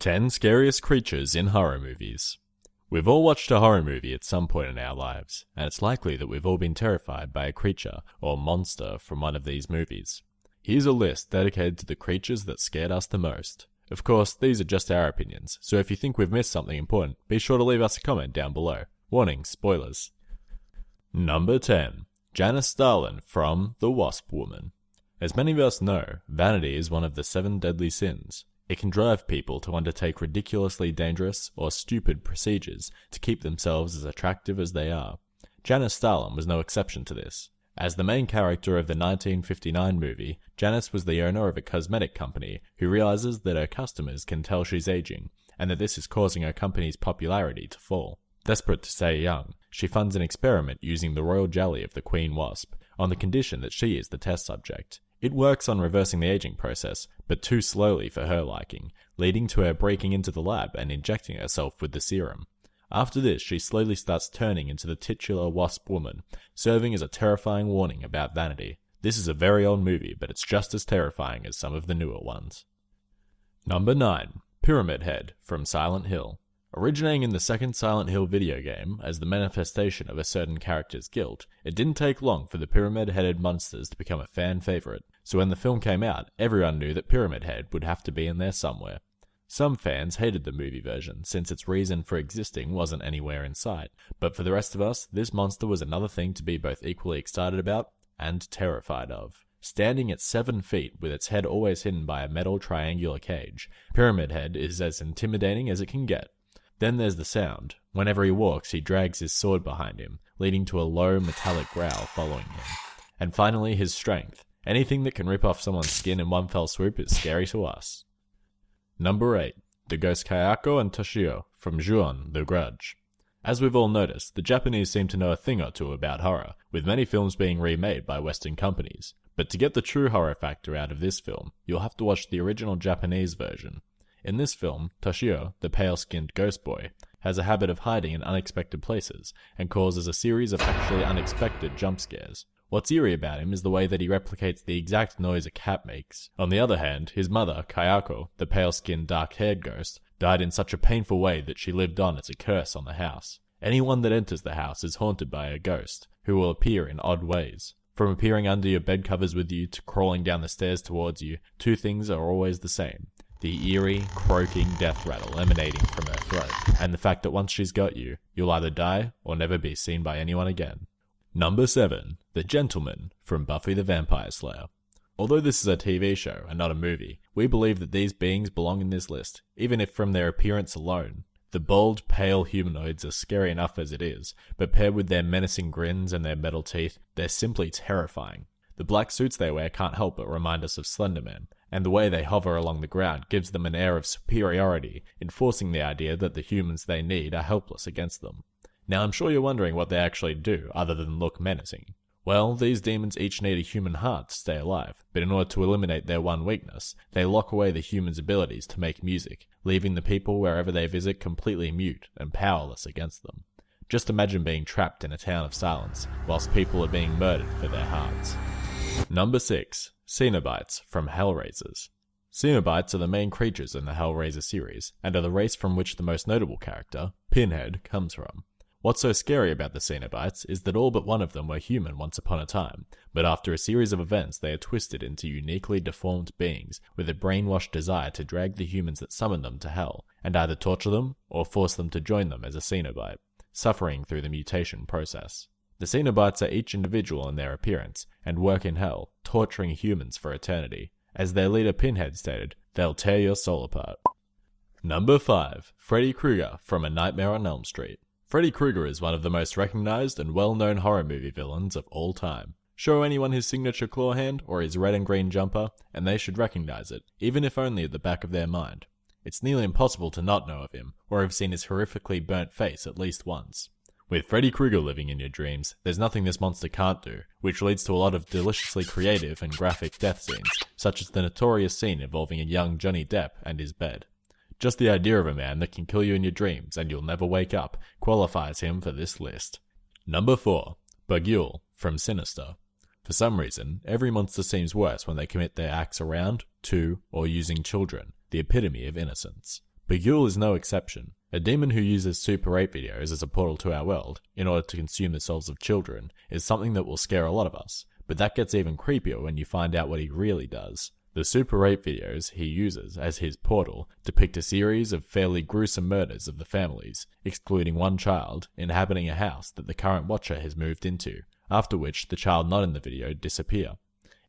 10 Scariest Creatures in Horror Movies. We've all watched a horror movie at some point in our lives, and it's likely that we've all been terrified by a creature or monster from one of these movies. Here's a list dedicated to the creatures that scared us the most. Of course, these are just our opinions, so if you think we've missed something important, be sure to leave us a comment down below. Warning, spoilers. Number 10. Janus Starlin from The Wasp Woman. As many of us know, vanity is one of the 7 deadly sins. It can drive people to undertake ridiculously dangerous or stupid procedures to keep themselves as attractive as they are. Janus Starlin was no exception to this. As the main character of the 1959 movie, Janus was the owner of a cosmetic company who realizes that her customers can tell she's aging, and that this is causing her company's popularity to fall. Desperate to stay young, she funds an experiment using the royal jelly of the Queen Wasp, on the condition that she is the test subject. It works on reversing the aging process, but too slowly for her liking, leading to her breaking into the lab and injecting herself with the serum. After this, she slowly starts turning into the titular Wasp Woman, serving as a terrifying warning about vanity. This is a very old movie, but it's just as terrifying as some of the newer ones. Number 9. Pyramid Head from Silent Hill. Originating in the second Silent Hill video game as the manifestation of a certain character's guilt, it didn't take long for the pyramid-headed monsters to become a fan favorite, so when the film came out, everyone knew that Pyramid Head would have to be in there somewhere. Some fans hated the movie version since its reason for existing wasn't anywhere in sight, but for the rest of us, this monster was another thing to be both equally excited about and terrified of. Standing at 7 feet with its head always hidden by a metal triangular cage, Pyramid Head is as intimidating as it can get. Then there's the sound. Whenever he walks, he drags his sword behind him, leading to a low metallic growl following him. And finally, his strength. Anything that can rip off someone's skin in one fell swoop is scary to us. Number 8. The Ghost Kayako and Toshio from Ju-on, The Grudge. As we've all noticed, the Japanese seem to know a thing or two about horror, with many films being remade by Western companies. But to get the true horror factor out of this film, you'll have to watch the original Japanese version. In this film, Toshio, the pale-skinned ghost boy, has a habit of hiding in unexpected places and causes a series of actually unexpected jump scares. What's eerie about him is the way that he replicates the exact noise a cat makes. On the other hand, his mother, Kayako, the pale-skinned dark-haired ghost, died in such a painful way that she lived on as a curse on the house. Anyone that enters the house is haunted by a ghost, who will appear in odd ways. From appearing under your bed covers with you to crawling down the stairs towards you, 2 things are always the same. The eerie, croaking death rattle emanating from her throat, and the fact that once she's got you, you'll either die or never be seen by anyone again. Number 7. The Gentleman from Buffy the Vampire Slayer. Although this is a TV show and not a movie, we believe that these beings belong in this list, even if from their appearance alone. The bold, pale humanoids are scary enough as it is, but paired with their menacing grins and their metal teeth, they're simply terrifying. The black suits they wear can't help but remind us of Slender Man, and the way they hover along the ground gives them an air of superiority, enforcing the idea that the humans they need are helpless against them. Now I'm sure you're wondering what they actually do, other than look menacing. Well, these demons each need a human heart to stay alive, but in order to eliminate their one weakness, they lock away the human's abilities to make music, leaving the people wherever they visit completely mute and powerless against them. Just imagine being trapped in a town of silence, whilst people are being murdered for their hearts. Number 6. Cenobites from Hellraisers. Cenobites are the main creatures in the Hellraiser series, and are the race from which the most notable character, Pinhead, comes from. What's so scary about the Cenobites is that all but one of them were human once upon a time, but after a series of events they are twisted into uniquely deformed beings with a brainwashed desire to drag the humans that summoned them to hell, and either torture them or force them to join them as a Cenobite, suffering through the mutation process. The Cenobites are each individual in their appearance, and work in hell, torturing humans for eternity. As their leader Pinhead stated, they'll tear your soul apart. Number 5. Freddy Krueger from A Nightmare on Elm Street. Freddy Krueger is one of the most recognized and well-known horror movie villains of all time. Show anyone his signature claw hand or his red and green jumper, and they should recognize it, even if only at the back of their mind. It's nearly impossible to not know of him, or have seen his horrifically burnt face at least once. With Freddy Krueger living in your dreams, there's nothing this monster can't do, which leads to a lot of deliciously creative and graphic death scenes, such as the notorious scene involving a young Johnny Depp and his bed. Just the idea of a man that can kill you in your dreams and you'll never wake up qualifies him for this list. Number 4. Bagul from Sinister. For some reason, every monster seems worse when they commit their acts around, to, or using children, the epitome of innocence. Bagul is no exception. A demon who uses Super 8 videos as a portal to our world, in order to consume the souls of children, is something that will scare a lot of us, but that gets even creepier when you find out what he really does. The Super 8 videos he uses as his portal depict a series of fairly gruesome murders of the families, excluding one child inhabiting a house that the current watcher has moved into, after which the child not in the video disappear.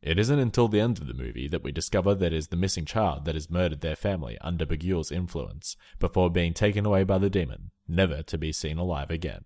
It isn't until the end of the movie that we discover that it is the missing child that has murdered their family under Bagul's influence, before being taken away by the demon, never to be seen alive again.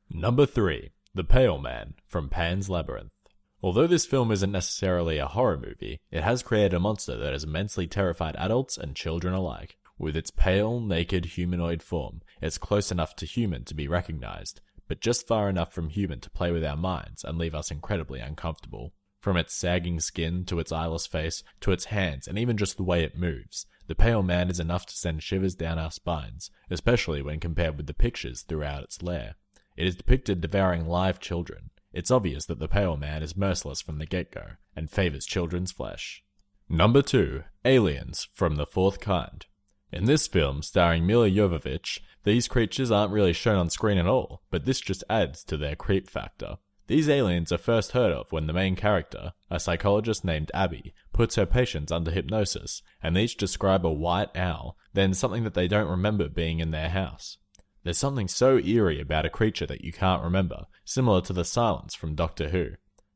Number 3. The Pale Man from Pan's Labyrinth. Although this film isn't necessarily a horror movie, it has created a monster that has immensely terrified adults and children alike. With its pale, naked humanoid form, it's close enough to human to be recognized, but just far enough from human to play with our minds and leave us incredibly uncomfortable. From its sagging skin, to its eyeless face, to its hands, and even just the way it moves, the Pale Man is enough to send shivers down our spines, especially when compared with the pictures throughout its lair. It is depicted devouring live children. It's obvious that the Pale Man is merciless from the get-go, and favors children's flesh. Number 2. Aliens from the Fourth Kind. In this film, starring Mila Jovovich, these creatures aren't really shown on screen at all, but this just adds to their creep factor. These aliens are first heard of when the main character, a psychologist named Abby, puts her patients under hypnosis, and they each describe a white owl, then something that they don't remember being in their house. There's something so eerie about a creature that you can't remember, similar to the silence from Doctor Who.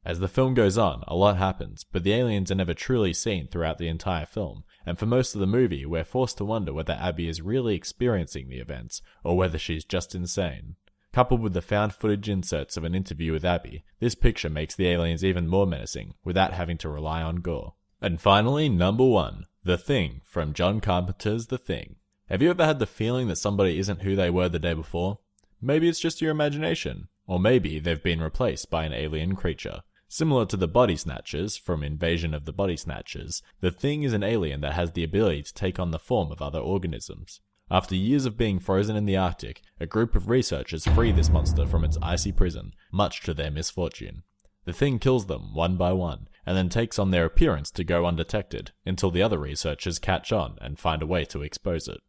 As the film goes on, a lot happens, but the aliens are never truly seen throughout the entire film, and for most of the movie, we're forced to wonder whether Abby is really experiencing the events, or whether she's just insane. Coupled with the found footage inserts of an interview with Abby, this picture makes the aliens even more menacing, without having to rely on gore. And finally, number 1, The Thing from John Carpenter's The Thing. Have you ever had the feeling that somebody isn't who they were the day before? Maybe it's just your imagination, or maybe they've been replaced by an alien creature. Similar to the Body Snatchers from Invasion of the Body Snatchers, the Thing is an alien that has the ability to take on the form of other organisms. After years of being frozen in the Arctic, a group of researchers free this monster from its icy prison, much to their misfortune. The Thing kills them one by one, and then takes on their appearance to go undetected, until the other researchers catch on and find a way to expose it.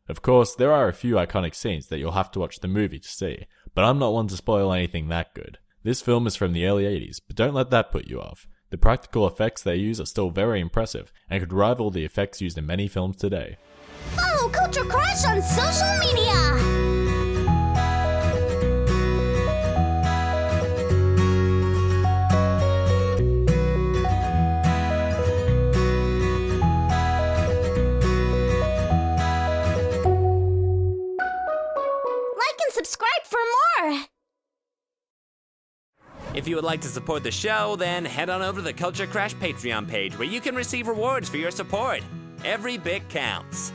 Of course, there are a few iconic scenes that you'll have to watch the movie to see, but I'm not one to spoil anything that good. This film is from the early 80s, but don't let that put you off. The practical effects they use are still very impressive, and could rival the effects used in many films today. Follow CultureCrash on social media! Subscribe for more! If you would like to support the show, then head on over to the CultureCrash Patreon page where you can receive rewards for your support. Every bit counts.